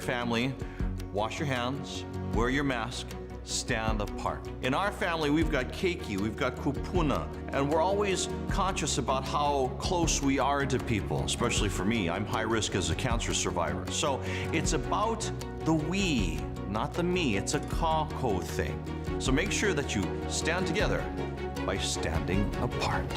Family, wash your hands, wear your mask, stand apart. In our family, we've got keiki, we've got kupuna, and we're always conscious about how close we are to people, especially for me. I'm high risk as a cancer survivor. So it's about the we, not the me. It's a kako thing. So make sure that you stand together by standing apart.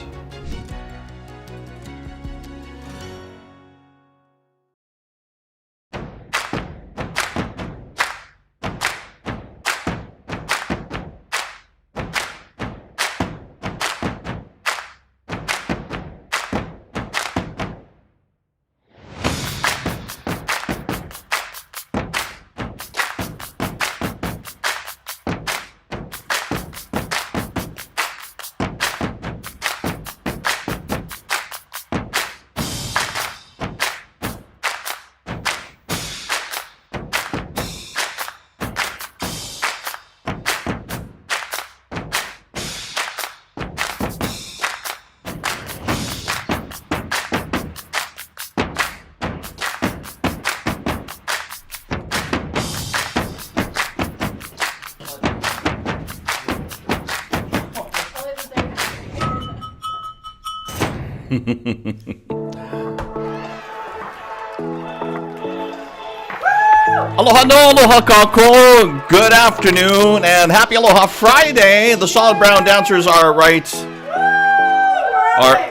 Aloha no, aloha kako. Good afternoon and happy Aloha Friday. The Solid Brown dancers are right.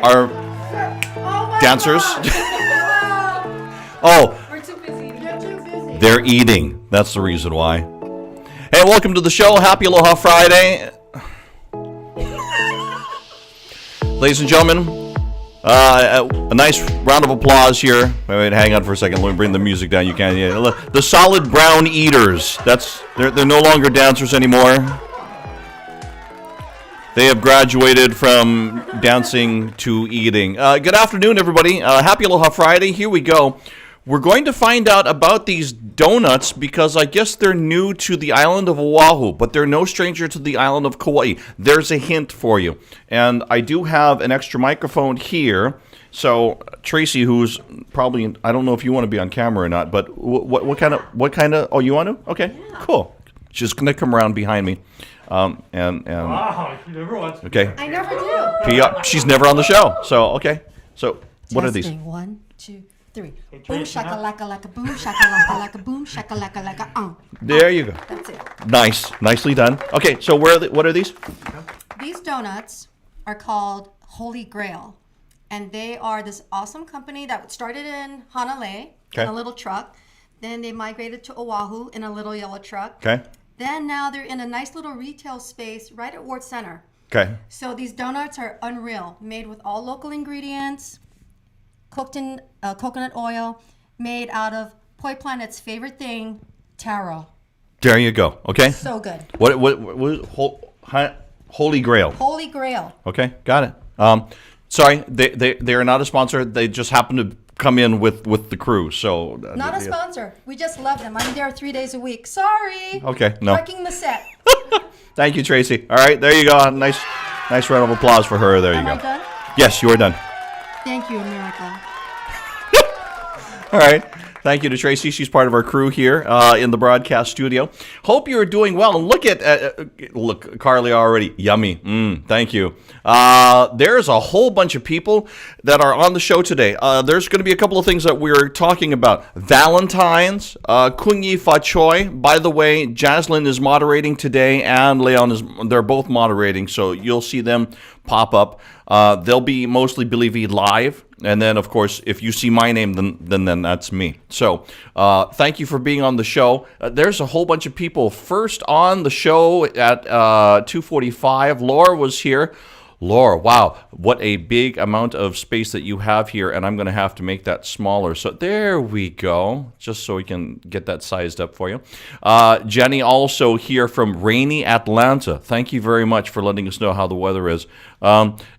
Are dancers? Oh, We're too busy. You're too busy. they're eating. That's the reason why. Hey, welcome to the show. Happy Aloha Friday. Ladies and gentlemen, a nice round of applause here. Wait, hang on for a second. Let me bring the music down. You can. Yeah. The Solid Brown Eaters. They're no longer dancers anymore. They have graduated from dancing to eating. Good afternoon, everybody. Happy Aloha Friday. Here we go. We're going to find out about these donuts because I guess they're new to the island of Oahu, but they're no stranger to the island of Kauai. There's a hint for you. And I do have an extra microphone here. So Tracy, who's probably, I don't know if you want to be on camera or not, but what kind of, oh, you want to? Okay, yeah. Cool. She's going to come around behind me. And Wow, she never wants to. Okay. I never do. She's never on the show. So, okay. So, what are these? Testing. 1, 2, 3. Boom Tracy, shaka huh? laka laka boom shaka laka laka boom shaka laka laka There you go. That's it. Nice. Nicely done. Okay, so what are these? These donuts are called Holy Grail, and they are this awesome company that started in Honolulu in a little truck. Then they migrated to Oahu in a little yellow truck. Okay. Then now they're in a nice little retail space right at Ward Center. Okay. So these donuts are unreal, made with all local ingredients, cooked in coconut oil, made out of Poi Planet's favorite thing, taro. There you go. Okay. So good. What Holy Grail. Holy Grail. Okay, got it. Sorry, they are not a sponsor. They just happen to come in with the crew. So Not a sponsor. We just love them. I'm there 3 days a week. Sorry. Okay, no. Wrecking the set. Thank you, Tracy. All right, there you go. Nice round of applause for her. There you Am go. I done? Yes, you are done. Thank you, America. All right. Thank you to Tracy. She's part of our crew here in the broadcast studio. Hope you're doing well. And look, Carly already. Yummy. Thank you. There's a whole bunch of people that are on the show today. There's going to be a couple of things that we're talking about. Valentines, Kunyi Fachoy. By the way, Jaslyn is moderating today and Leon they're both moderating. So you'll see them pop up. They'll be mostly Billy V live. And then, of course, if you see my name, then that's me. So thank you for being on the show. There's a whole bunch of people. First on the show at 2:45, Laura was here. Laura, wow, what a big amount of space that you have here, and I'm going to have to make that smaller. So there we go, just so we can get that sized up for you. Jenny also here from rainy Atlanta. Thank you very much for letting us know how the weather is.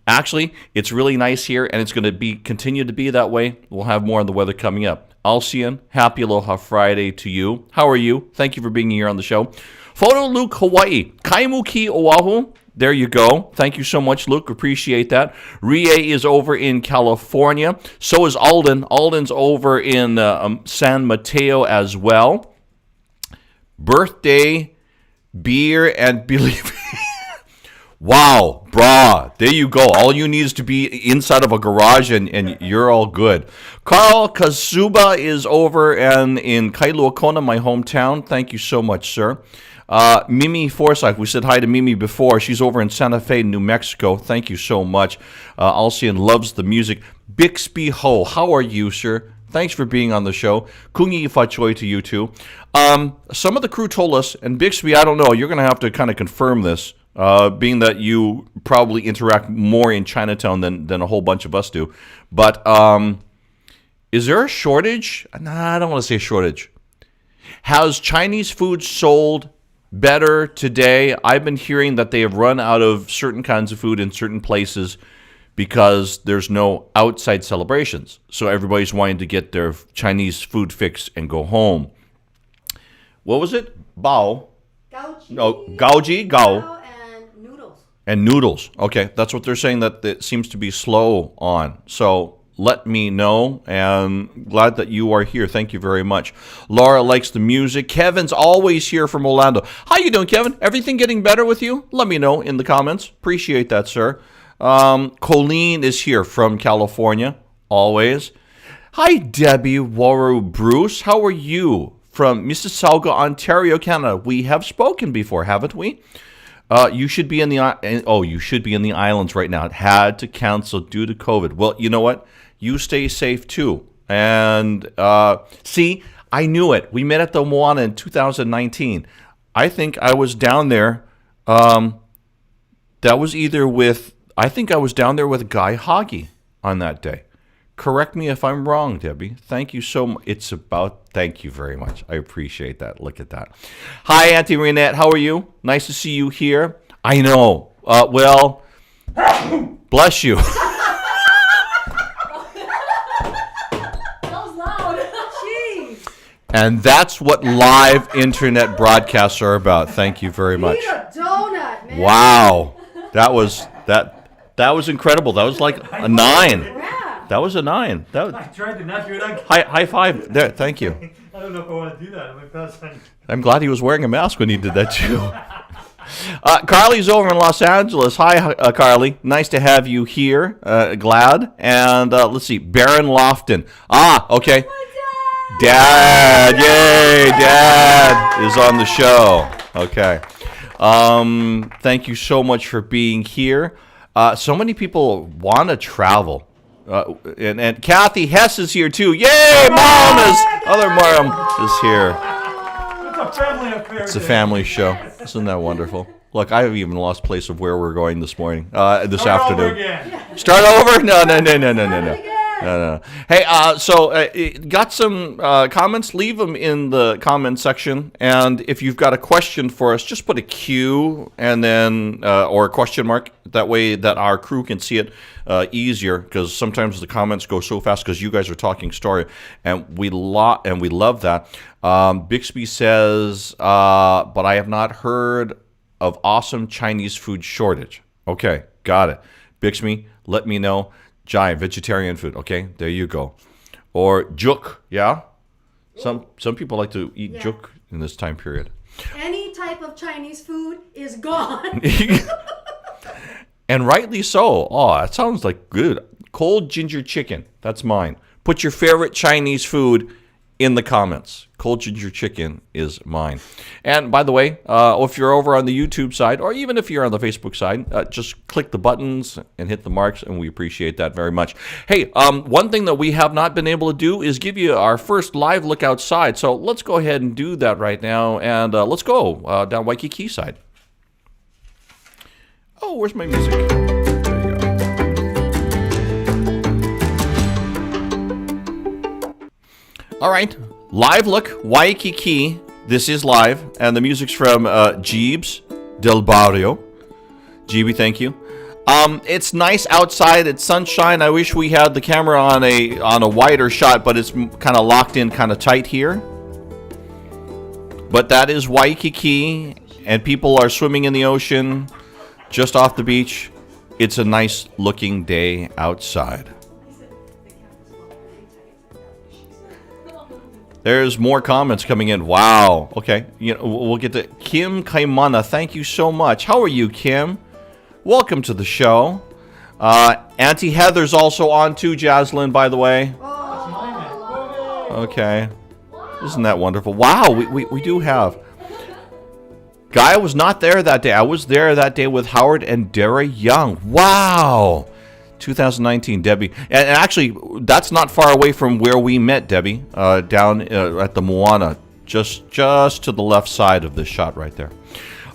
Actually, it's really nice here, and it's going to continue to be that way. We'll have more on the weather coming up. Alcian, happy Aloha Friday to you. How are you? Thank you for being here on the show. Photo Luke, Hawaii. Kaimuki, Oahu. There you go. Thank you so much, Luke. Appreciate that. Rie is over in California. So is Alden. Alden's over in San Mateo as well. Birthday, beer, and believe. Wow, brah. There you go. All you need is to be inside of a garage and you're all good. Carl Kazuba is over in Kailua Kona, my hometown. Thank you so much, sir. Mimi Forsyth, we said hi to Mimi before. She's over in Santa Fe, New Mexico. Thank you so much. Alcian loves the music. Bixby Ho, how are you, sir? Thanks for being on the show. Kungi Fachoi to you too. Some of the crew told us, and Bixby, I don't know, you're going to have to kind of confirm this, being that you probably interact more in Chinatown than a whole bunch of us do. But is there a shortage? Nah, I don't want to say shortage. Has Chinese food sold better today? I've been hearing that they have run out of certain kinds of food in certain places because there's no outside celebrations. So everybody's wanting to get their Chinese food fix and go home. What was it? Bao? Gaoji. No, gaoji, gao. And noodles. And noodles. Okay, that's what they're saying, that it seems to be slow on. So let me know, and glad that you are here. Thank you very much. Laura likes the music. Kevin's always here from Orlando. How you doing, Kevin? Everything getting better with you? Let me know in the comments. Appreciate that, sir. Colleen is here from California, always. Hi, Debbie Waru Bruce. How are you? From Mississauga, Ontario, Canada. We have spoken before, haven't we? You should be in the islands right now. It had to cancel due to COVID. Well, you know what? You stay safe too. And see, I knew it. We met at the Moana in 2019. I think I was down there. I think I was down there with Guy Hoggy on that day. Correct me if I'm wrong, Debbie. Thank you so much. Thank you very much. I appreciate that. Look at that. Hi, Auntie Renette. How are you? Nice to see you here. I know. Well, bless you. And that's what live internet broadcasts are about. Thank you very much. Eat a donut, man. Wow. That was incredible. That was like a 9. Yeah. That was a 9. I tried to not do it. High five. There, thank you. I don't know if I want to do that. I'm glad he was wearing a mask when he did that too. Carly's over in Los Angeles. Hi, Carly. Nice to have you here. Glad. And let's see. Baron Lofton. Okay. Dad, yay, Dad is on the show. Okay. Thank you so much for being here. So many people want to travel. And Kathy Hess is here too. Yay, Other Mom is here. It's a family affair. It's a family show. Isn't that wonderful? Look, I have even lost place of where we're going this morning, this afternoon. Start over? No. Hey, got some comments? Leave them in the comment section. And if you've got a question for us, just put a Q and then or a question mark. That way that our crew can see it easier, because sometimes the comments go so fast because you guys are talking story, and we love that. Bixby says, but I have not heard of awesome Chinese food shortage. Okay, got it. Bixby, let me know. Giant vegetarian food. Okay, there you go. Or juk, yeah? Some people like to eat juk in this time period. Any type of Chinese food is gone. And rightly so. Oh, that sounds like good. Cold ginger chicken. That's mine. Put your favorite Chinese food in the comments. Cold ginger chicken is mine. And by the way, if you're over on the YouTube side, or even if you're on the Facebook side, just click the buttons and hit the marks, and we appreciate that very much. Hey, one thing that we have not been able to do is give you our first live look outside. So let's go ahead and do that right now, and let's go down Waikiki side. Oh, where's my music? There you go. All right. Live look, Waikiki. This is live, and the music's from Jeebs Del Barrio. Jeebie, thank you. It's nice outside. It's sunshine. I wish we had the camera on a wider shot, but it's kind of locked in, kind of tight here. But that is Waikiki, and people are swimming in the ocean. just off the beach. It's a nice looking day outside. There's more comments coming in. Wow. Okay. We'll get to Kim Kaimana. Thank you so much. How are you, Kim? Welcome to the show. Auntie Heather's also on too, Jaslyn, by the way. Okay. Isn't that wonderful? Wow, we do have. Guy was not there that day. I was there that day with Howard and Dara Young. Wow. 2019, Debbie. And actually, that's not far away from where we met, Debbie, down at the Moana, just to the left side of this shot right there.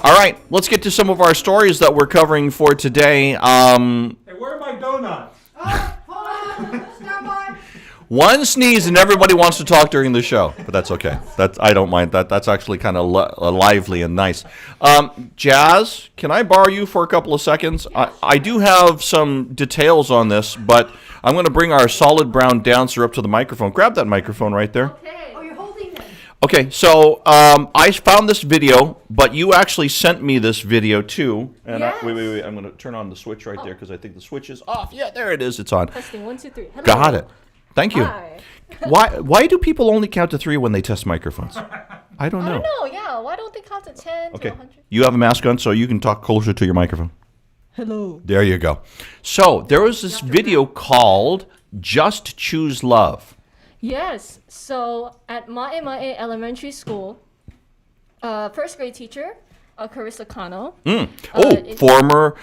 All right, let's get to some of our stories that we're covering for today. Hey, where are my donuts? Hold on. Stand by. One sneeze and everybody wants to talk during the show, but that's okay. I don't mind that. That's actually kind of lively and nice. Jazz, can I borrow you for a couple of seconds? I do have some details on this, but I'm going to bring our solid brown dancer up to the microphone. Grab that microphone right there. Okay. Oh, you're holding them. Okay, so I found this video, but you actually sent me this video too. And Yes. wait. I'm going to turn on the switch right there because I think the switch is off. Yeah, there it is. It's on. Testing 1, 2, 3. Hello. Got it. Thank you. Hi. Why do people only count to 3 when they test microphones? I don't I know. don't know. Yeah. Why don't they count to 10 Okay, to 100? you have a mask on, so you can talk closer to your microphone. Hello. There you go. So there was this video called "Just Choose Love." Yes. So at Ma'e Elementary School, first grade teacher, Carissa Kano. Former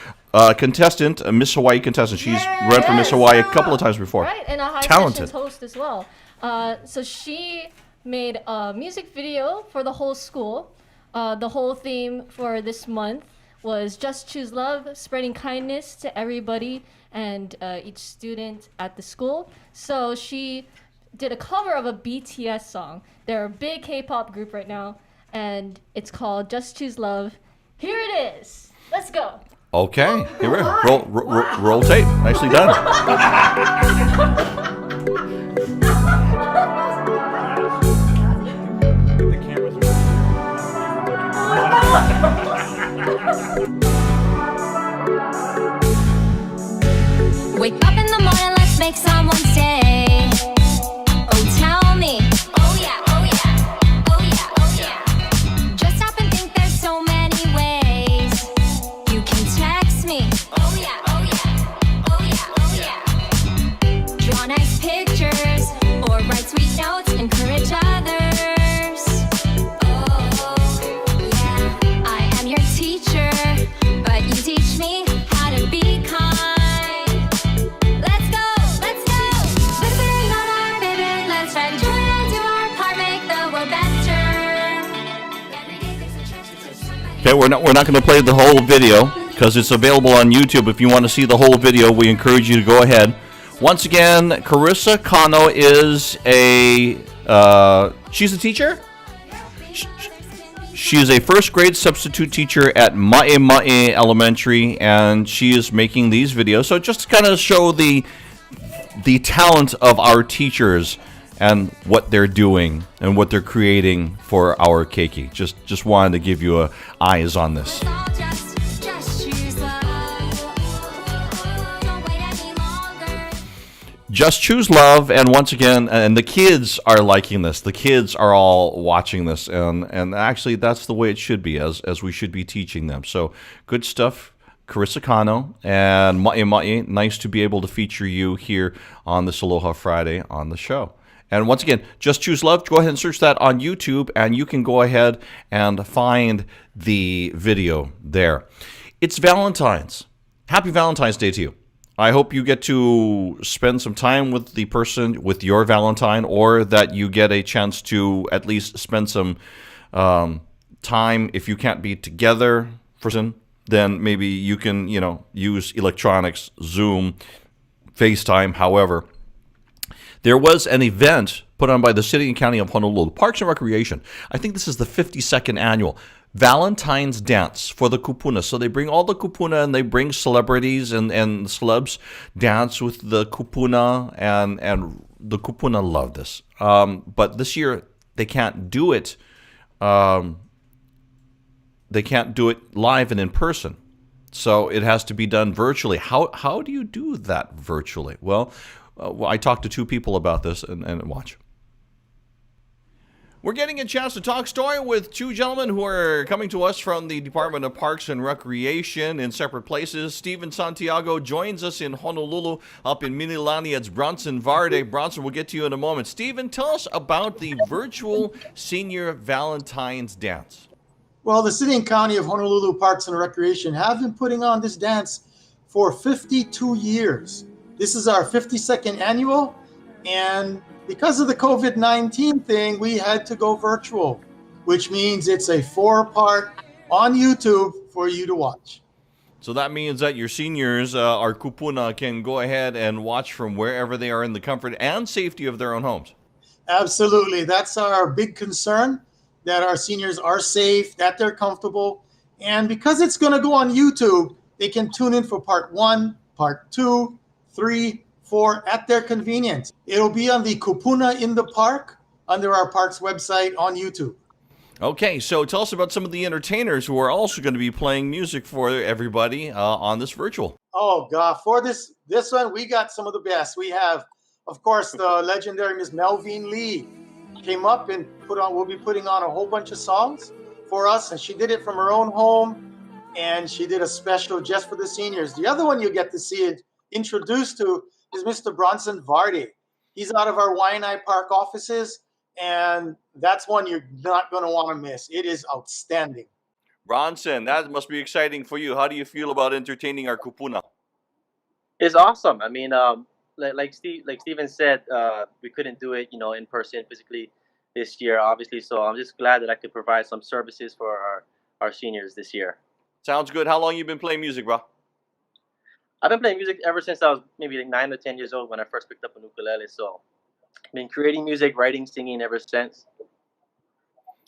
contestant, Miss Hawaii contestant. She's run for Miss Hawaii a couple of times before. Right, and a high Talented. sessions host as well. So she made a music video for the whole school. The whole theme for this month was Just Choose Love, spreading kindness to everybody and each student at the school. So she did a cover of a BTS song. They're a big K-pop group right now, and it's called Just Choose Love. Here it is. Let's go. Okay, here we go. Roll tape. Nicely done. The cameras Wake up in the morning, let's make someone stay. Oh, tell me. Oh yeah, oh yeah, oh yeah, oh yeah. Just stop and think there's so many ways. You can text me. Oh yeah, oh yeah, oh yeah, oh yeah. Draw nice pictures or write sweet notes, encourage others. Oh yeah, I am your teacher, but you teach me how to be kind. Let's go, let's go. Let's bring on our baby. Let's spread joy and do our part, make the world better. Every day there's a chance to touch somebody. Okay, we're not going to play the whole video because it's available on YouTube. If you want to see the whole video, we encourage you to go ahead. Once again, Carissa Kano is she's a teacher? She is a first grade substitute teacher at Ma'e Elementary, and she is making these videos. So just to kind of show the talent of our teachers and what they're doing and what they're creating for our keiki. Just wanted to give you eyes on this. Let's all just choose love. Don't wait any longer. Just Choose Love, and once again, and the kids are liking this. The kids are all watching this, and actually that's the way it should be, as we should be teaching them. So good stuff, Carissa Kano and Ma'e. Nice to be able to feature you here on this Aloha Friday on the show. And once again, Just Choose Love, go ahead and search that on YouTube, and you can go ahead and find the video there. It's Valentine's. Happy Valentine's Day to you. I hope you get to spend some time with the person, with your Valentine, or that you get a chance to at least spend some time. If you can't be together, person, then maybe you can, use electronics, Zoom, FaceTime, however. There was an event put on by the City and County of Honolulu, Parks and Recreation. I think this is the 52nd annual Valentine's Dance for the kupuna. So they bring all the kupuna and they bring celebrities and celebs dance with the kupuna, and the kupuna love this. But this year they can't do it. They can't do it live and in person. So it has to be done virtually. How do you do that virtually? Well, I talked to two people about this, and watch. We're getting a chance to talk story with two gentlemen who are coming to us from the Department of Parks and Recreation in separate places. Steven Santiago joins us in Honolulu. Up in Mililani, it's Bronson Varde. Bronson, we'll get to you in a moment. Steven, tell us about the virtual Senior Valentines Dance. Well, the City and County of Honolulu Parks and Recreation have been putting on this dance for 52 years. This is our 52nd annual, and because of the COVID-19 thing, we had to go virtual, which means it's a 4-part on YouTube for you to watch. So that means that your seniors, our kupuna, can go ahead and watch from wherever they are in the comfort and safety of their own homes. Absolutely. That's our big concern, that our seniors are safe, that they're comfortable. And because it's going to go on YouTube, they can tune in for part 1, part 2, 3, 4 at their convenience. It'll be on the Kupuna in the Park under our parks website on YouTube. Okay, so tell us about some of the entertainers who are also going to be playing music for everybody on this virtual. Oh, God. For this one, we got some of the best. We have, of course, the legendary Miss Melvin Lee came up and will be putting on a whole bunch of songs for us, and she did it from her own home, and she did a special just for the seniors. The other one you get to see it introduced to is Mr. Bronson Varde. He's out of our Waianae Park offices, and that's one you're not going to want to miss. It is outstanding. Bronson, that must be exciting for you. How do you feel about entertaining our kupuna? It's awesome. I mean, like Steven said, we couldn't do it, in person physically this year, obviously. So I'm just glad that I could provide some services for our seniors this year. Sounds good. How long you been playing music, bro? I've been playing music ever since I was maybe like 9 or 10 years old when I first picked up an ukulele. So I've been creating music, writing, singing ever since.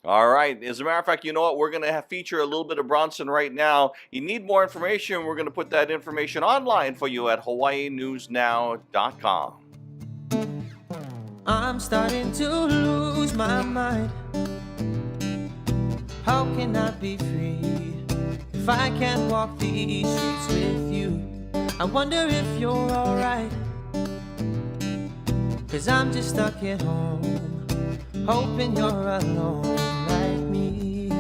All right. As a matter of fact, you know what? We're going to feature a little bit of Bronson right now. You need more information. We're going to put that information online for you at hawaiinewsnow.com. I'm starting to lose my mind. How can I be free if I can't walk these streets with you? I wonder if you're alright, 'cause I'm just stuck at home, hoping you're alone like me.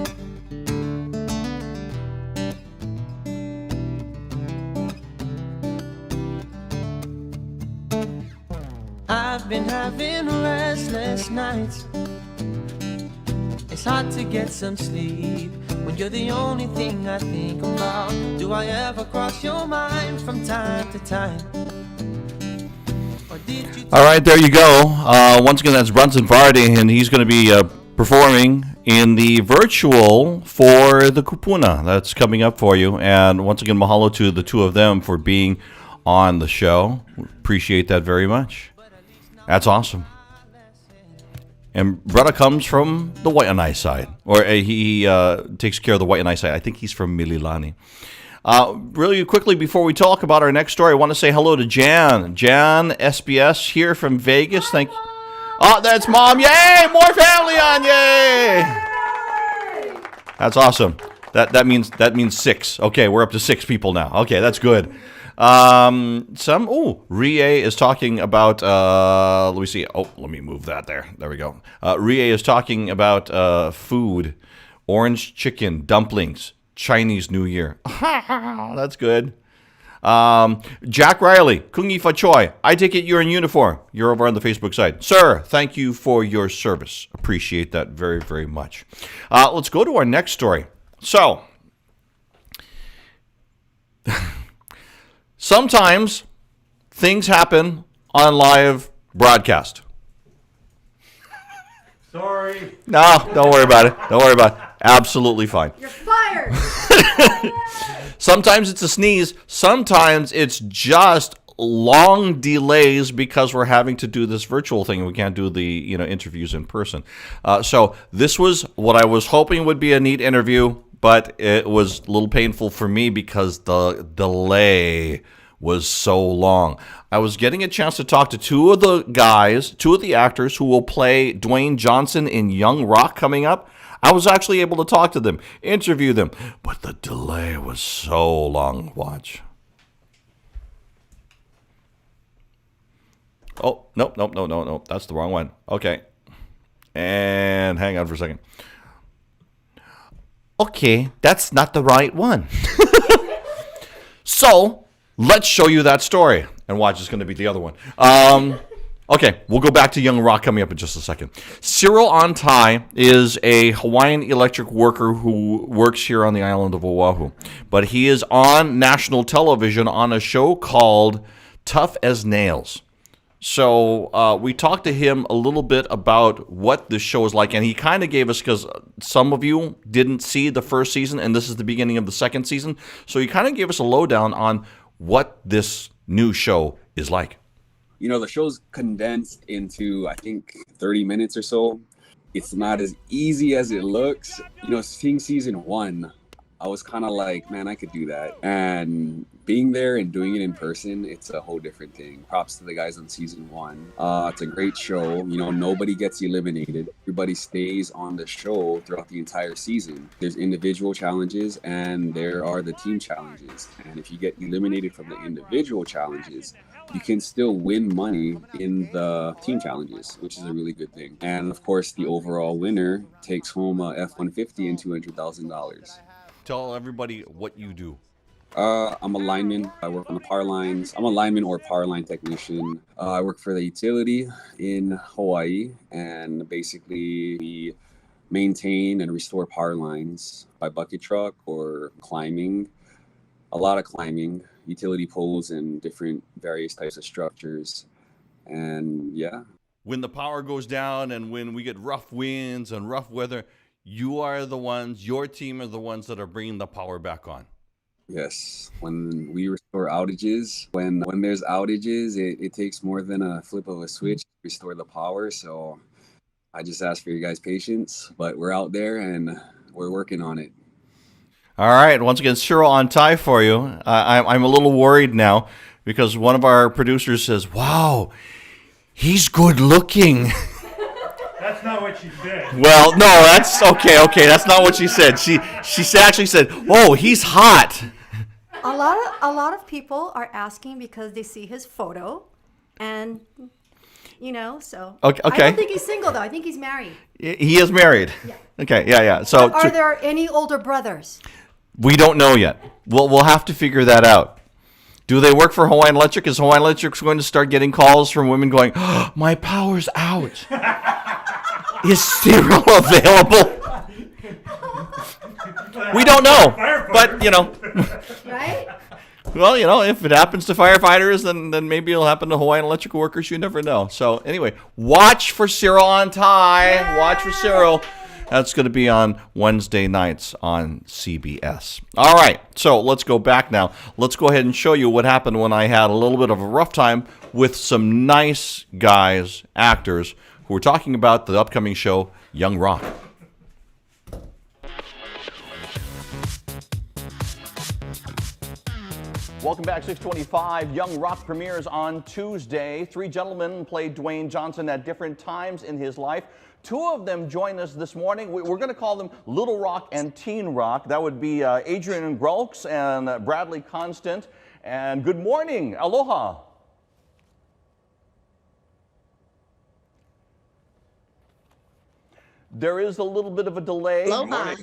I've been having restless nights. It's hard to get some sleep when you're the only thing I think about. Do I ever cross your mind from time to time? Or did you? All right, there you go. Once again, that's Bronson Varde, and he's going to be performing in the virtual for the kupuna. That's coming up for you. And once again, mahalo to the two of them for being on the show. Appreciate that very much. That's awesome. And brother comes from the Waianae side, or he takes care of the Waianae side. I think he's from Mililani. Really quickly, before we talk about our next story, I want to say hello to Jan. Jan SBS here from Vegas. Thank you. Oh, that's Mom. Yay! More family on. Yay! That's awesome. That means 6. Okay, we're up to 6 people now. Okay, that's good. Rie is talking about, let me see. Oh, let me move that there. There we go. Rie is talking about food, orange chicken, dumplings, Chinese New Year. That's good. Jack Riley, Kungi Fa Choi. I take it you're in uniform. You're over on the Facebook side. Sir, thank you for your service. Appreciate that very, very much. Let's go to our next story. So, sometimes things happen on live broadcast. Sorry. No, don't worry about it. Don't worry about it. Absolutely fine. You're fired. Sometimes it's a sneeze. Sometimes it's just long delays because we're having to do this virtual thing and we can't do the interviews in person. So this was what I was hoping would be a neat interview, but it was a little painful for me because the delay was so long. I was getting a chance to talk to two of the actors who will play Dwayne Johnson in Young Rock coming up. I was actually able to talk to them, interview them, but the delay was so long. Watch. Oh, no. That's the wrong one. Okay. And hang on for a second. Okay, that's not the right one. So, let's show you that story. And watch, it's going to be the other one. Okay, we'll go back to Young Rock coming up in just a second. Cyril Antai is a Hawaiian electric worker who works here on the island of Oahu. But he is on national television on a show called Tough as Nails. So we talked to him a little bit about what this show is like, and he kind of gave us, because some of you didn't see the first season, and this is the beginning of the second season, so he kind of gave us a lowdown on what this new show is like. You know, the show's condensed into, I think, 30 minutes or so. It's not as easy as it looks. You know, seeing season 1, I was kind of like, man, I could do that. And being there and doing it in person, it's a whole different thing. Props to the guys on season 1. It's a great show. You know, nobody gets eliminated. Everybody stays on the show throughout the entire season. There's individual challenges and there are the team challenges. And if you get eliminated from the individual challenges, you can still win money in the team challenges, which is a really good thing. And of course, the overall winner takes home a F-150 and $200,000. Tell everybody what you do. I'm a lineman. I work on the power lines. I'm a lineman or power line technician. I work for the utility in Hawaii, and basically we maintain and restore power lines by bucket truck or climbing. A lot of climbing, utility poles and different various types of structures. And yeah. When the power goes down and when we get rough winds and rough weather, you are the ones, your team are the ones that are bringing the power back on. Yes. When we restore outages, when there's outages, it takes more than a flip of a switch to restore the power. So I just ask for your guys' patience, but we're out there and we're working on it. All right. Once again, Cyril Antai for you. I'm a little worried now because one of our producers says, wow, he's good looking. That's not what she said. Well, no, that's okay. That's not what she said. She actually said, oh, he's hot. A lot of people are asking because they see his photo, and you know, so Okay. I don't think he's single though. I think he's married. He is married. Yeah. Okay, yeah. So Are there any older brothers? we don't know yet. We'll have to figure that out. Do they work for Hawaiian Electric? Is Hawaiian Electric going to start getting calls from women going, oh, my power's out? Is Cyril available? We don't know, but you know. Right? Well, you know, if it happens to firefighters, then maybe it'll happen to Hawaiian Electric workers. You never know. So anyway, watch for Cyril Antai. Yeah. Watch for Cyril. That's going to be on Wednesday nights on CBS. All right, so let's go back now. Let's go ahead and show you what happened when I had a little bit of a rough time with some nice guys, actors, who were talking about the upcoming show, Young Rock. Welcome back, 625. Young Rock premieres on Tuesday. 3 gentlemen played Dwayne Johnson at different times in his life. 2 of them join us this morning. We're going to call them Little Rock and Teen Rock. That would be Adrian Grolks and Bradley Constant. And good morning. Aloha. There is a little bit of a delay. Aloha.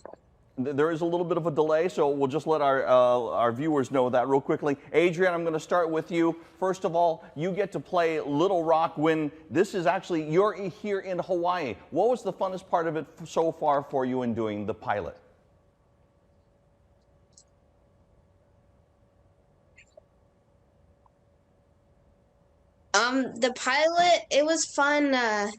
There is a little bit of a delay, so we'll just let our viewers know that real quickly. Adrian, I'm going to start with you. First of all, you get to play Little Rock when this is actually, you're here in Hawaii. What was the funnest part of it so far for you in doing the pilot? The pilot, it was fun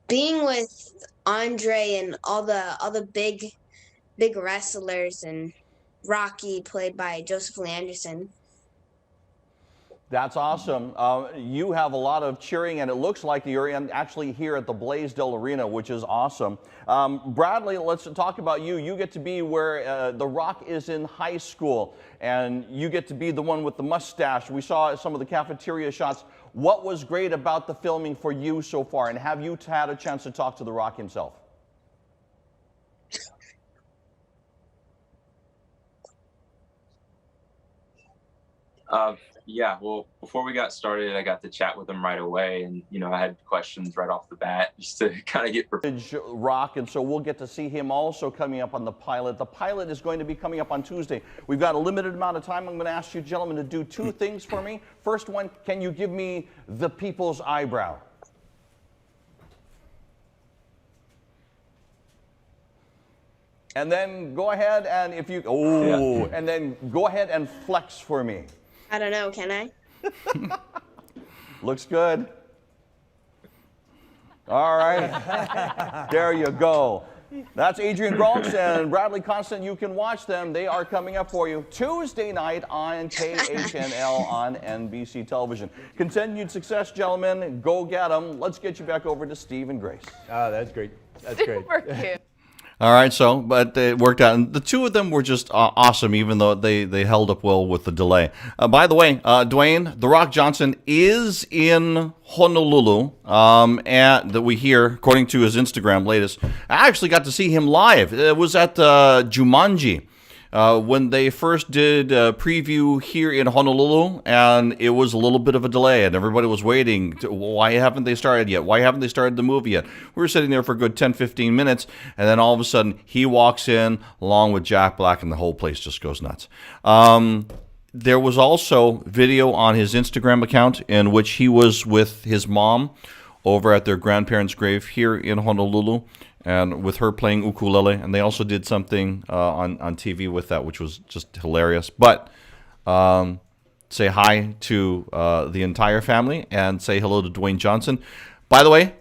being with Andre and all the big wrestlers, and Rocky played by Joseph Lee Anderson. That's awesome. You have a lot of cheering, and it looks like you're actually here at the Blaisdell Arena, which is awesome. Bradley, let's talk about you. You get to be where The Rock is in high school, and you get to be the one with the mustache. We saw some of the cafeteria shots. What was great about the filming for you so far, and have you had a chance to talk to The Rock himself? Yeah, well, before we got started, I got to chat with him right away, and I had questions right off the bat just to kind of get prepared. Rock, and so we'll get to see him also coming up on the pilot. The pilot is going to be coming up on Tuesday. We've got a limited amount of time. I'm going to ask you gentlemen to do two things for me. First one, can you give me the people's eyebrow? And then go ahead and if you, and then go ahead and flex for me. I don't know, can I? Looks good. All right. There you go. That's Adrian Gronks and Bradley Constant. You can watch them. They are coming up for you Tuesday night on KHNL on NBC television. Continued success, gentlemen. Go get them. Let's get you back over to Steve and Grace. Oh, that's great. That's great. Super cute. All right, but it worked out. And the two of them were just awesome, even though they held up well with the delay. By the way, Dwayne, The Rock Johnson is in Honolulu, and that we hear, according to his Instagram latest. I actually got to see him live. It was at Jumanji. When they first did a preview here in Honolulu, and it was a little bit of a delay, and everybody was waiting. Why haven't they started yet? Why haven't they started the movie yet? We were sitting there for a good 10, 15 minutes, and then all of a sudden, he walks in along with Jack Black, and the whole place just goes nuts. There was also video on his Instagram account in which he was with his mom over at their grandparents' grave here in Honolulu, and with her playing ukulele, and they also did something on TV with that, which was just hilarious. But say hi to the entire family and say hello to Dwayne Johnson. By the way,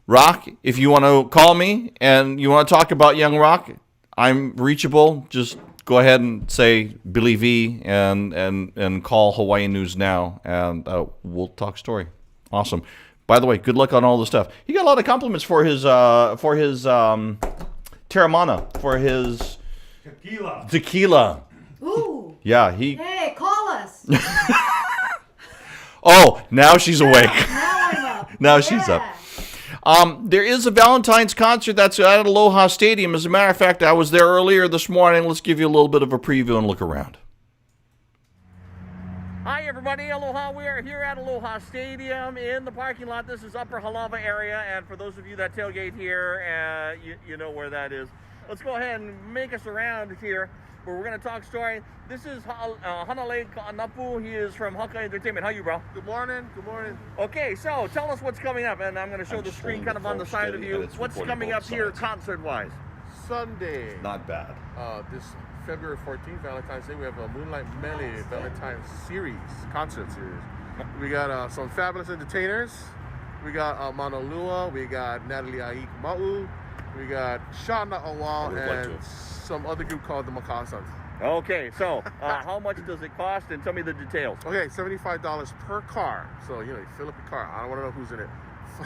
Rock, if you want to call me and you want to talk about Young Rock, I'm reachable. Just go ahead and say Billy V and call Hawaii News Now, and we'll talk story. Awesome. By the way, good luck on all the stuff. He got a lot of compliments for his Terramana, for his tequila. Ooh. Yeah, Hey, call us. Oh, now she's awake. Now I'm up. Now she's up. There is a Valentines concert that's at Aloha Stadium. As a matter of fact, I was there earlier this morning. Let's give you a little bit of a preview and look around. Hi everybody, aloha. We are here at Aloha Stadium in the parking lot. This is Upper Halava area, and for those of you that tailgate here, you know where that is. Let's go ahead and make us around here where we're going to talk story. This is Hanalei Ka'anapu. He is from Haka Entertainment. How are you, bro? Good morning. Good morning. Okay, so tell us what's coming up, and I'm going to show the screen kind of on the side of you. What's coming up here concert-wise? Sunday. Not bad. This February 14th, Valentine's Day, we have a Moonlight Melee Valentine's series, concert series. We got some fabulous entertainers. We got Mauna Lua. We got Natalie Aikma'u. We got Shana Awal and some other group called the Makasans. Okay, so how much does it cost? And tell me the details. Okay, $75 per car. So, you fill up your car. I don't want to know who's in it.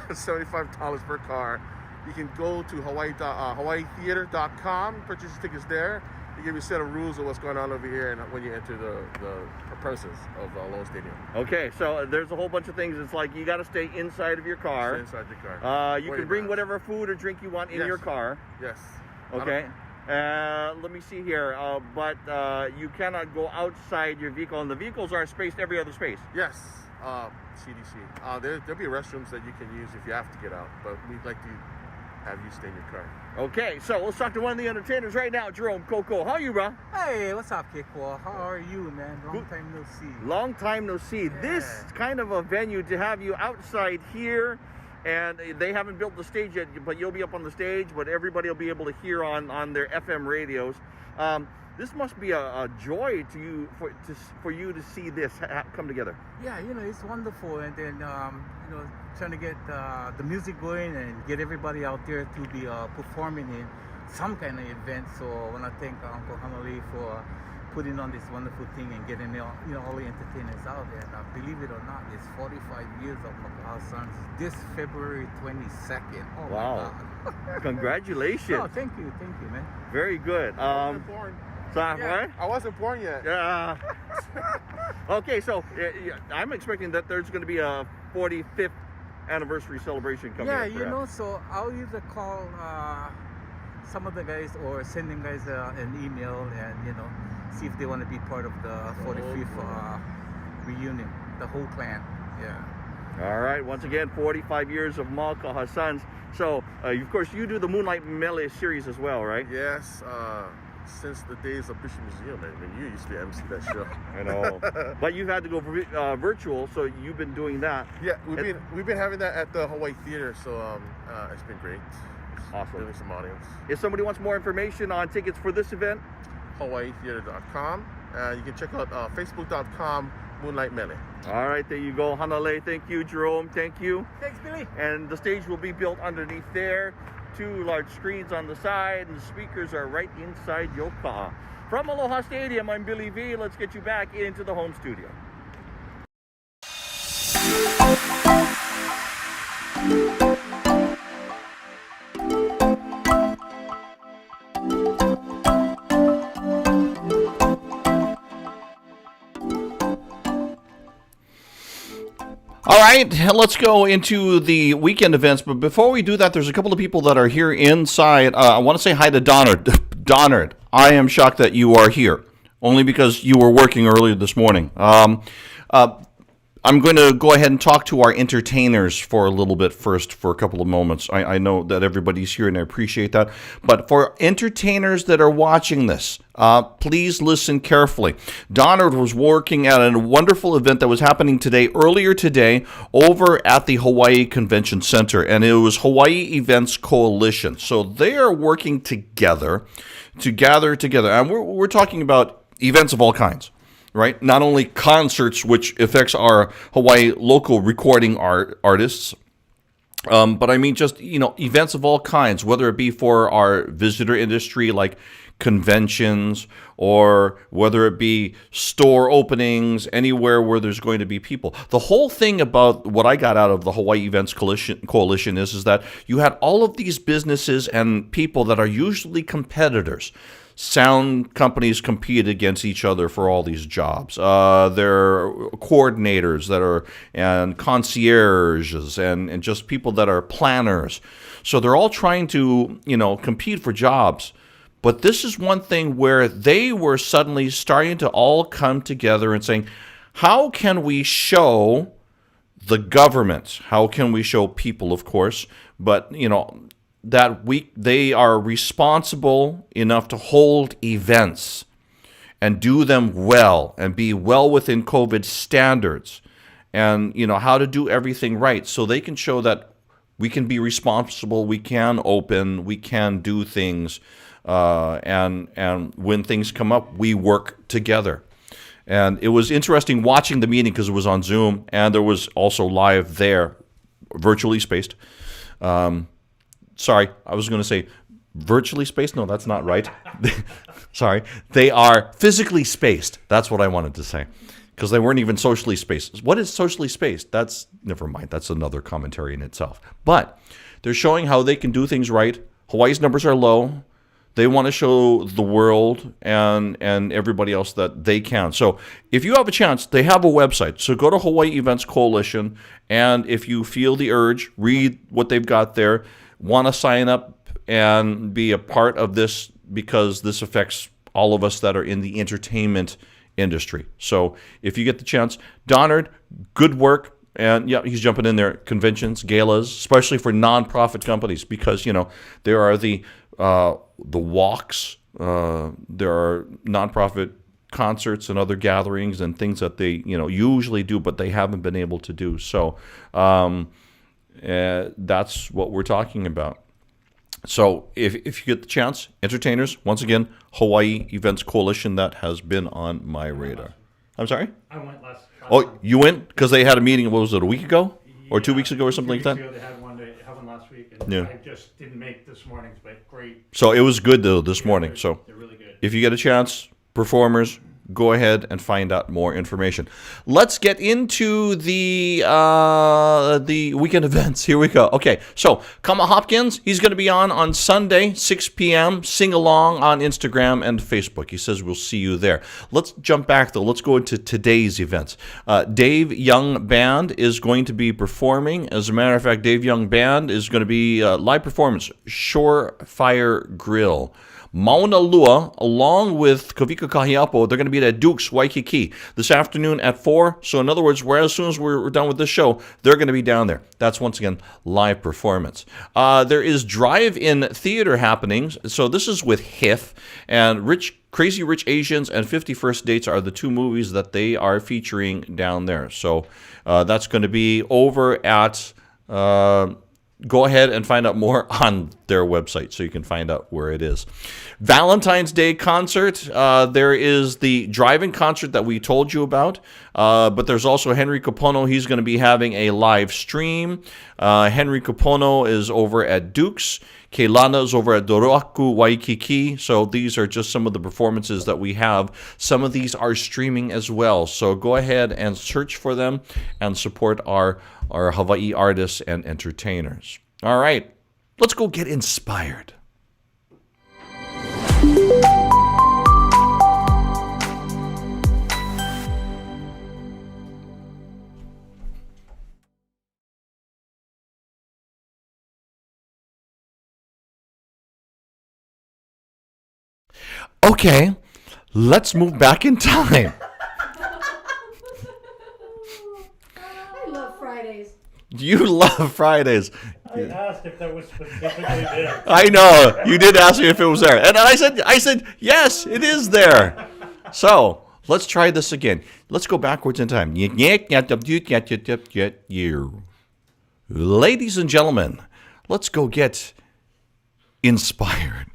$75 per car. You can go to hawaiitheater.com, purchase your tickets there. They give you a set of rules of what's going on over here and when you enter the premises of Aloha Stadium. Okay, so there's a whole bunch of things. It's like you got to stay inside of your car. Stay inside your car. You can bring whatever food or drink you want in your car. Yes. Okay. Let me see here. But you cannot go outside your vehicle, and the vehicles are spaced every other space. Yes. CDC. There'll be restrooms that you can use if you have to get out, but we'd like to have you stay in your car. Okay, so let's talk to one of the entertainers right now, Jerome Coco. How are you, bro? Hey, what's up, Kiko? How are you, man? Long time no see. Long time no see. Yeah. This kind of a venue to have you outside here, and they haven't built the stage yet, but you'll be up on the stage, but everybody will be able to hear on their FM radios. This must be a joy to you for you to see this come together. Yeah, it's wonderful, and then trying to get the music going and get everybody out there to be performing in some kind of event. So I want to thank Uncle Hanalei for putting on this wonderful thing and getting all the entertainers out there. And believe it or not, it's 45 years of Macau Sons this February 22nd. Oh wow! My God. Congratulations! Oh, thank you, man. Very good. I wasn't born yet. Yeah. Okay, so I'm expecting that there's going to be a 45th anniversary celebration coming up. Yeah, so I'll either call some of the guys or send them guys an email and see if they want to be part of the 45th reunion, the whole clan. Yeah. All right. Once again, 45 years of Malka Hassan's. So, of course, you do the Moonlight Melee series as well, right? Yes. Since the days of Bishop Museum, I mean, you used to MC that show. I know. But you've had to go virtual, so you've been doing that. Yeah, we've been having that at the Hawaii Theater, so it's been great. Awesome. Building some audience. If somebody wants more information on tickets for this event, HawaiiTheater.com. You can check out Facebook.com Moonlight Melee. all right, there you go. Hanalei, thank you. Jerome, thank you. Thanks, Billy. And the stage will be built underneath there. 2 large screens on the side, and the speakers are right inside your car. From Aloha Stadium, I'm Billy V. Let's get you back into the home studio. All right, let's go into the weekend events. But before we do that, there's a couple of people that are here inside. I want to say hi to Donard. Donard, I am shocked that you are here, only because you were working earlier this morning. I'm going to go ahead and talk to our entertainers for a little bit first, for a couple of moments. I know that everybody's here, and I appreciate that. But for entertainers that are watching this, please listen carefully. Donald was working at a wonderful event that was happening earlier today, over at the Hawaii Convention Center, and it was Hawaii Events Coalition. So they are working together to gather together, and we're talking about events of all kinds. Right? Not only concerts, which affects our Hawaii local recording artists, but I mean just, events of all kinds, whether it be for our visitor industry like conventions, or whether it be store openings, anywhere where there's going to be people. The whole thing about what I got out of the Hawaii Events Coalition is that you had all of these businesses and people that are usually competitors. Sound companies compete against each other for all these jobs. There are coordinators and concierges and just people that are planners. So they're all trying to, compete for jobs. But this is one thing where they were suddenly starting to all come together and saying, how can we show the government, how can we show people, of course, but, that they are responsible enough to hold events and do them well and be well within COVID standards, and how to do everything right, so they can show that we can be responsible, we can open, we can do things, and when things come up, we work together. And it was interesting watching the meeting because it was on Zoom, and there was also live there, virtually spaced. Sorry, I was going to say virtually spaced. No, that's not right. Sorry. They are physically spaced. That's what I wanted to say, because they weren't even socially spaced. What is socially spaced? Never mind. That's another commentary in itself. But they're showing how they can do things right. Hawaii's numbers are low. They want to show the world and everybody else that they can. So if you have a chance, they have a website. So go to Hawaii Events Coalition, and if you feel the urge, read what they've got there. Want to sign up and be a part of this, because this affects all of us that are in the entertainment industry. So if you get the chance, Donard, good work. And yeah, he's jumping in there. Conventions, galas, especially for nonprofit companies, because there are the walks, there are nonprofit concerts and other gatherings and things that they usually do, but they haven't been able to do. So that's what we're talking about. So if you get the chance, entertainers, once again, Hawaii Events Coalition, that has been on my radar. I'm sorry? I went last Oh, time. you went? Because they had a meeting, what was it, a week ago? Or 2 weeks ago or something like that? 2 weeks ago, they had one last week, and Yeah. I just didn't make this morning's, but great. So it was good, though, this morning. So They're really good. if you get a chance, performers, go ahead and find out more information. Let's get into the weekend events. Here we go. Okay, so Kama Hopkins, he's going to be on Sunday, 6 p.m. Sing along on Instagram and Facebook. He says we'll see you there. Let's jump back, though. Let's go into today's events. Dave Young Band is going to be performing. As a matter of fact, Dave Young Band is going to be live performance, Shore Fire Grill. Mauna Lua, along with Kavika Kahiapo, they're going to be at Duke's Waikiki this afternoon at 4. So in other words, as soon as we're done with this show, they're going to be down there. That's once again live performance. There is drive-in theater happenings. So this is with HIF and Crazy Rich Asians and 50 First Dates are the two movies that they are featuring down there. So that's going to be over at... go ahead and find out more on their website so you can find out where it is. Valentine's Day concert. There is the drive-in concert that we told you about, but there's also Henry Kapono. He's going to be having a live stream. Henry Kapono is over at Duke's. Keilana is over at Doroaku, Waikiki. So these are just some of the performances that we have. Some of these are streaming as well. So go ahead and search for them and support our Hawaii artists and entertainers. All right, let's go get inspired. Okay, let's move back in time. I love Fridays. You love Fridays. I asked if that was specifically there. I know. You did ask me if it was there. And I said, yes, it is there. So, let's try this again. Let's go backwards in time. Ladies and gentlemen, let's go get inspired.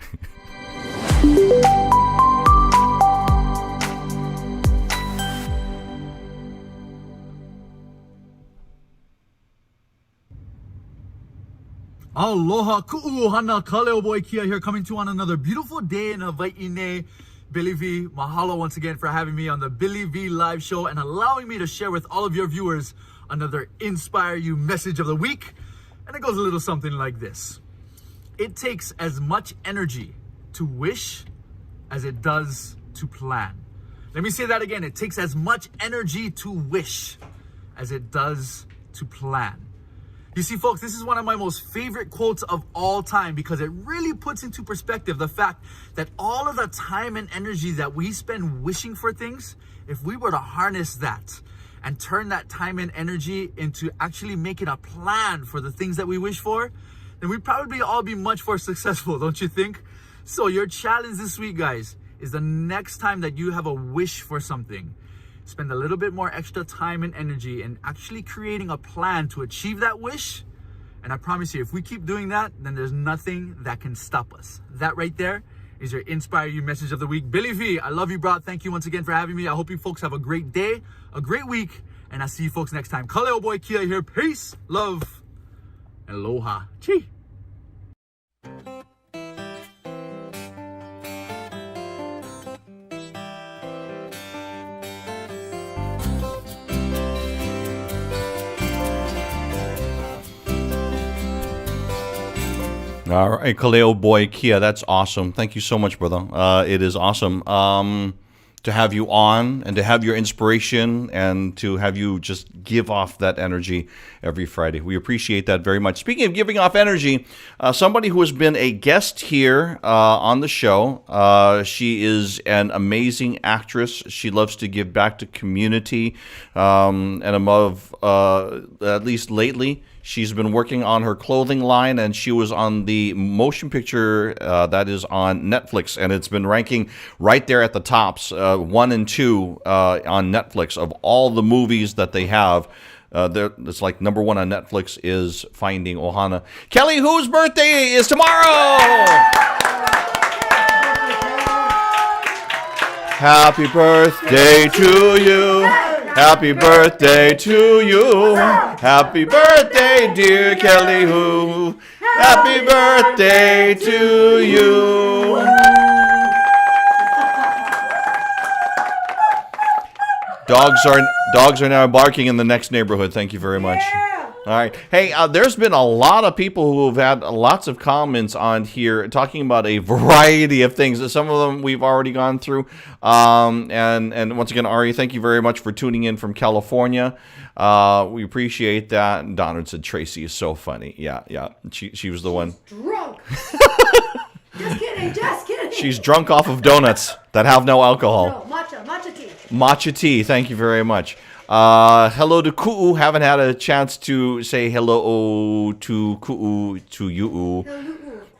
Aloha ku'uhana kaleo boy kia here, coming to you on another beautiful day in Hawaii. Billy V, mahalo once again for having me on the Billy V live show and allowing me to share with all of your viewers another Inspire You message of the week. And it goes a little something like this. It takes as much energy to wish as it does to plan. Let me say that again. It takes as much energy to wish as it does to plan. You see, folks, this is one of my most favorite quotes of all time because it really puts into perspective the fact that all of the time and energy that we spend wishing for things, if we were to harness that and turn that time and energy into actually making a plan for the things that we wish for, then we'd probably all be much more successful, don't you think? So your challenge this week, guys, is the next time that you have a wish for something, spend a little bit more extra time and energy in actually creating a plan to achieve that wish. And I promise you, if we keep doing that, then there's nothing that can stop us. That right there is your Inspire You message of the week. Billy V, I love you, bro. Thank you once again for having me. I hope you folks have a great day, a great week, and I'll see you folks next time. Kaleo boy Kia here. Peace, love, and aloha. Chi. All right, Kaleo boy Kia, that's awesome. Thank you so much, brother. It is awesome to have you on and to have your inspiration and to have you just give off that energy every Friday. We appreciate that very much. Speaking of giving off energy, somebody who has been a guest here on the show, she is an amazing actress. She loves to give back to community, and above, at least lately, she's been working on her clothing line, and she was on the motion picture that is on Netflix, and it's been ranking right there at the tops, 1 and 2 on Netflix of all the movies that they have. It's like number 1 on Netflix is Finding Ohana. Kelly, whose birthday is tomorrow? Happy birthday to you. Happy birthday to you. Happy birthday, dear Kelly Who. Happy birthday to you. Dogs are now barking in the next neighborhood. Thank you very much. All right. Hey, there's been a lot of people who have had lots of comments on here talking about a variety of things. Some of them we've already gone through. And once again, Ari, thank you very much for tuning in from California. We appreciate that. And Donald said Tracy is so funny. Yeah. She was the one. Drunk. Just kidding. She's drunk off of donuts that have no alcohol. No, matcha tea. Matcha tea. Thank you very much. Hello to Ku'u. Haven't had a chance to say hello to Ku'u to you.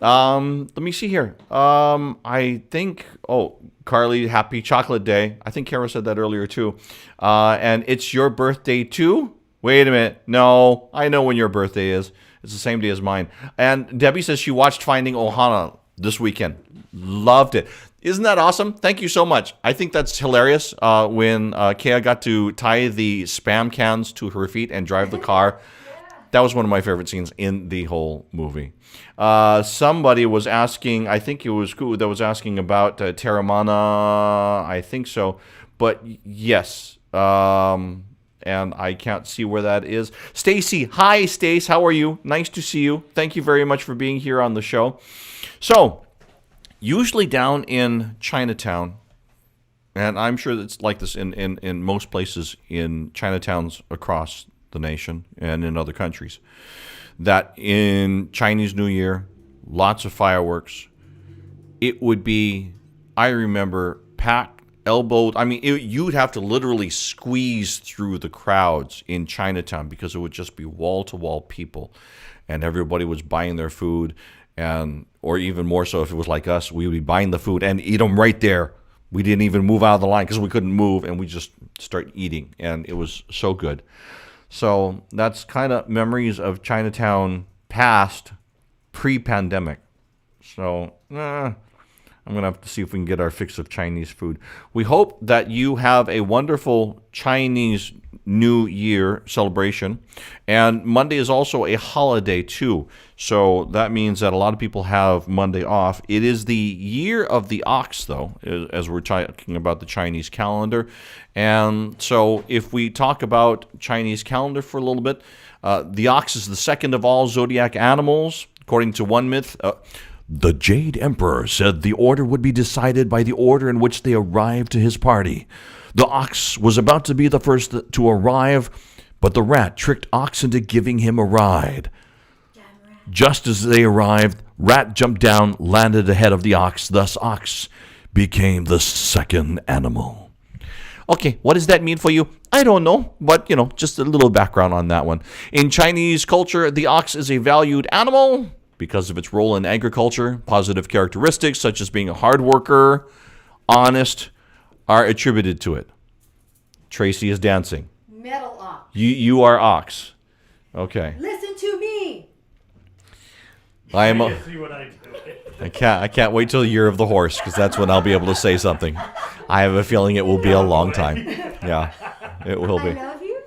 Let me see here. I think. Oh, Carly, happy chocolate day. I think Kara said that earlier too. And it's your birthday too. Wait a minute. No, I know when your birthday is. It's the same day as mine. And Debbie says she watched Finding Ohana this weekend. Loved it. Isn't that awesome? Thank you so much. I think that's hilarious when Kea got to tie the Spam cans to her feet and drive the car. That was one of my favorite scenes in the whole movie. Somebody was asking, I think it was Ku that was asking about Terramana. I think so. But yes. And I can't see where that is. Stacy. Hi, Stace. How are you? Nice to see you. Thank you very much for being here on the show. So, usually down in Chinatown, and I'm sure it's like this in most places in Chinatowns across the nation and in other countries, that in Chinese New Year, lots of fireworks. It would be, I remember, packed, elbowed. I mean, you'd have to literally squeeze through the crowds in Chinatown because it would just be wall-to-wall people, and everybody was buying their food, or even more so if it was like us, we would be buying the food and eat them right there. We didn't even move out of the line because we couldn't move, and we just start eating, and it was so good. So that's kind of memories of Chinatown past, pre-pandemic. So, I'm going to have to see if we can get our fix of Chinese food. We hope that you have a wonderful Chinese New Year celebration. And Monday is also a holiday, too. So that means that a lot of people have Monday off. It is the year of the ox, though, as we're talking about the Chinese calendar. And so if we talk about Chinese calendar for a little bit, the ox is the second of all zodiac animals. According to one myth, the Jade Emperor said the order would be decided by the order in which they arrived to his party. The ox was about to be the first to arrive, but the rat tricked ox into giving him a ride. Just as they arrived, rat jumped down, landed ahead of the ox. Thus, ox became the second animal. Okay, what does that mean for you? I don't know, but, just a little background on that one. In Chinese culture, the ox is a valued animal because of its role in agriculture. Positive characteristics such as being a hard worker, honest, are attributed to it. Tracy is dancing. Metal ox. You are ox. Okay. Listen to me. I am. See what I do. I can't wait till the year of the horse because that's when I'll be able to say something. I have a feeling it will be a long time. Yeah, it will be. I love you.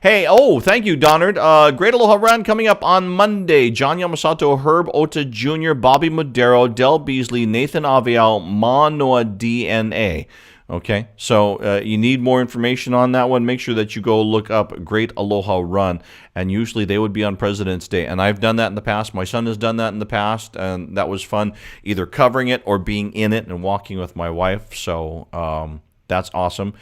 Hey, thank you, Donard. Great Aloha Run coming up on Monday. John Yamasato, Herb Ota Jr., Bobby Madero, Del Beasley, Nathan Avial, Manoa DNA. Okay, so you need more information on that one. Make sure that you go look up Great Aloha Run, and usually they would be on President's Day. And I've done that in the past. My son has done that in the past, and that was fun, either covering it or being in it and walking with my wife. So that's awesome.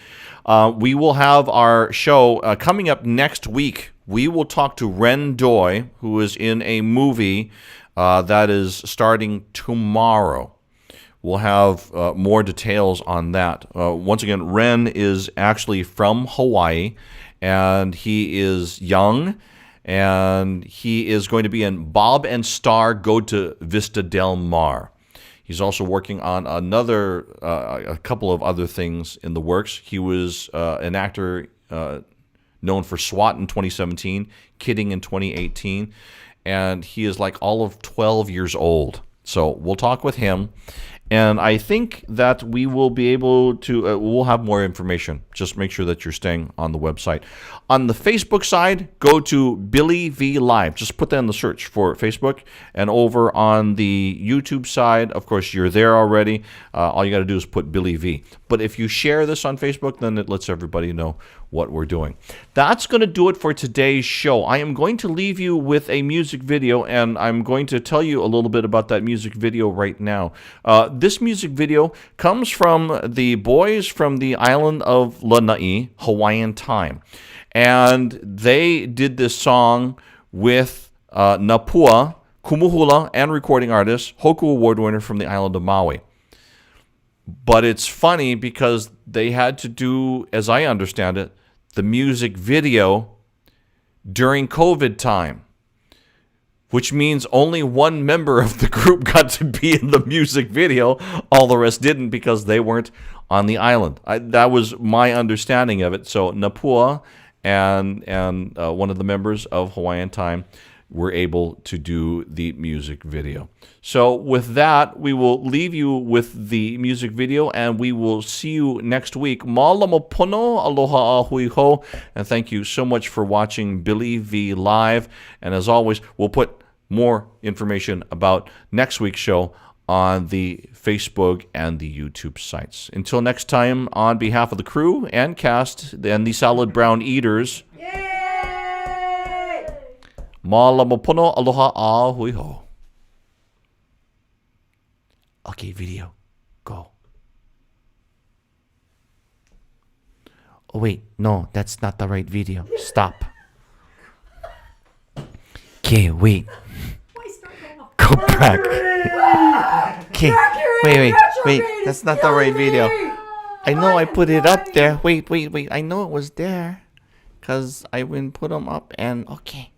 We will have our show coming up next week. We will talk to Ren Doi, who is in a movie that is starting tomorrow. We'll have more details on that. Once again, Ren is actually from Hawaii, and he is young, and he is going to be in Bob and Star Go to Vista Del Mar. He's also working on a couple of other things in the works. He was an actor known for SWAT in 2017, Kidding in 2018, and he is like all of 12 years old. So we'll talk with him. And I think that we will be able to, we'll have more information. Just make sure that you're staying on the website. On the Facebook side, go to Billy V Live. Just put that in the search for Facebook. And over on the YouTube side, of course, you're there already. All you got to do is put Billy V. But if you share this on Facebook, then it lets everybody know what we're doing. That's going to do it for today's show. I am going to leave you with a music video, and I'm going to tell you a little bit about that music video right now. This music video comes from the boys from the island of Lanai, Hawaiian time. And they did this song with Napua, Kumuhula, and recording artist, Hoku Award winner from the island of Maui. But it's funny because they had to do, as I understand it, the music video during COVID time, which means only one member of the group got to be in the music video. All the rest didn't because they weren't on the island. That was my understanding of it. So Napua and one of the members of Hawaiian Time were able to do the music video. So with that, we will leave you with the music video, and we will see you next week. Malama pono, aloha ahui ho, and thank you so much for watching Billy V Live. And as always, we'll put more information about next week's show on the Facebook and the YouTube sites. Until next time, on behalf of the crew and cast and the Salad Brown Eaters, Malama pono, aloha ahui ho. Okay, video. Go. Oh, wait. No, that's not the right video. Stop. Okay, wait. Go back. Okay. Wait. That's not the right video. I know I put it up there. Wait. I know it was there. Because I wouldn't put them up and... Okay.